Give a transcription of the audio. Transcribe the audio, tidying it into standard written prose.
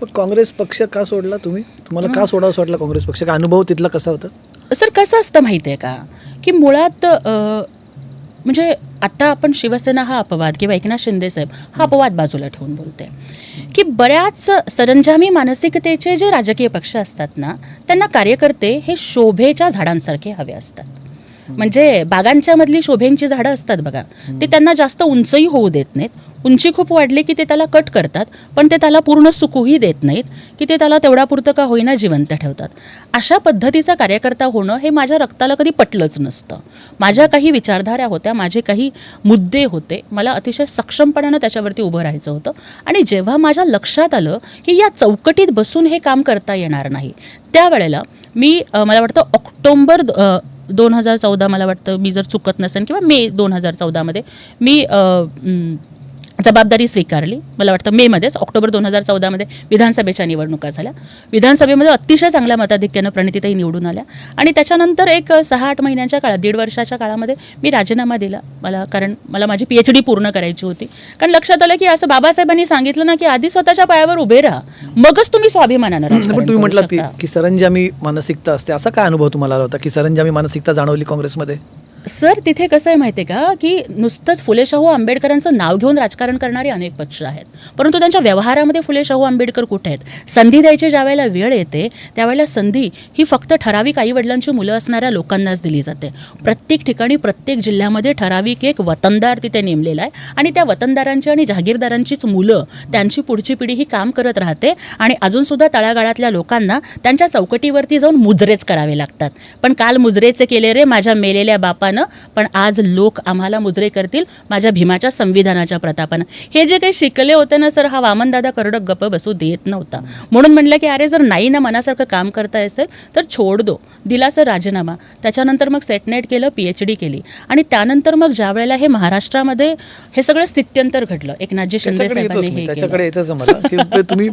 मग काँग्रेस पक्ष का सोडला तुम्ही? तुम्हाला का सोडावंसं वाटलं काँग्रेस पक्ष? का अनुभव तिथला कसा होता? सर कसं असतं माहिती आहे का की मुळात म्हणजे आता आपण शिवसेना हा अपवाद किंवा एकनाथ शिंदे साहेब हा अपवाद बाजूला ठेवून बोलते की बऱ्याच सरंजामी मानसिकतेचे जे राजकीय पक्ष असतात ना त्यांना कार्यकर्ते हे शोभेच्या झाडांसारखे हवे असतात. म्हणजे बागांच्या मधली शोभेंची झाडं असतात बघा, ते त्यांना जास्त उंचही होऊ देत नाहीत. उंची खूप वाढली की ते त्याला कट करतात, पण ते त्याला पूर्ण सुकूही देत नाहीत की ते त्याला तेवढापुरतं का होईना जिवंत ठेवतात. अशा पद्धतीचा कार्यकर्ता होणं हे माझ्या रक्ताला कधी पटलंच नसतं. माझ्या काही विचारधारा होत्या, माझे काही मुद्दे होते, मला अतिशय सक्षमपणानं त्याच्यावरती उभं राहायचं होतं. आणि जेव्हा माझ्या लक्षात आलं की या चौकटीत बसून हे काम करता येणार नाही, त्यावेळेला मी मला वाटतं ऑक्टोबर 2014 मला वाटतं, मी जर चुकत नसेल, किंवा मे 2014मध्ये मी जबाबदारी स्वीकारली. मला वाटतं मेमध्येच, ऑक्टोबर 2014मध्ये विधानसभेच्या निवडणुका झाल्या. विधानसभेमध्ये अतिशय चांगल्या मताधिक्यानं प्रणितीताई निवडून आल्या. आणि त्याच्यानंतर एक 6-8 महिन्यांच्या काळात, 1.5 वर्षाच्या काळामध्ये मी राजीनामा दिला. कारण मला माझी PhD पूर्ण करायची होती. कारण लक्षात आलं की असं बाबासाहेबांनी सांगितलं ना की आधी स्वतःच्या पायावर उभे राहा, मगच तुम्ही स्वाभिमानानं राजकारण पण तुम्ही करू म्हटलं शकता. की सरंजामी मानसिकता असते, असा काय अनुभव तुम्हाला आला होता की सरंजामी मानसिकता जाणवली काँग्रेसमध्ये? सर तिथे कसं आहे माहिती आहे का की नुसतंच फुले शाहू आंबेडकरांचं नाव घेऊन राजकारण करणारे अनेक पक्ष आहेत, परंतु त्यांच्या व्यवहारामध्ये फुले शाहू आंबेडकर कुठे आहेत? संधी द्यायची ज्या वेळेला वेळ येते त्यावेळेला संधी ही फक्त ठराविक आईवडिलांची मुलं असणाऱ्या लोकांनाच दिली जाते. प्रत्येक ठिकाणी, प्रत्येक जिल्ह्यामध्ये ठराविक एक वतनदार तिथे नेमलेला आहे आणि त्या वतनदारांची आणि जहागीरदारांचीच मुलं, त्यांची पुढची पिढी ही काम करत राहते. आणि अजूनसुद्धा तळागाळातल्या लोकांना त्यांच्या चौकटीवरती जाऊन मुजरेच करावे लागतात. पण काल मुजरेचे केले रे माझ्या मेलेल्या बापानं, पण आज लोक आम्हाला मुजरे करतील माझ्या भीमाच्या संविधानाच्या प्रतापानं. हे जे काही शिकले होते ना सर, हा वामनदादा करडक गप्प बसू देत नव्हता. म्हणून म्हणलं की अरे जर नाही ना मनासारखं काम करता असेल तर छोड दो. दिला सर राजीनामा. त्याच्यानंतर मग सेटनेट केलं, PhD केली. आणि त्यानंतर मग ज्या वेळेला हे महाराष्ट्रामध्ये हे सगळं स्थित्यंतर घडलं, एकनाथजी शिंदे साहेबांनी हे केलं. त्याच्याकडे येतच मला की तुम्ही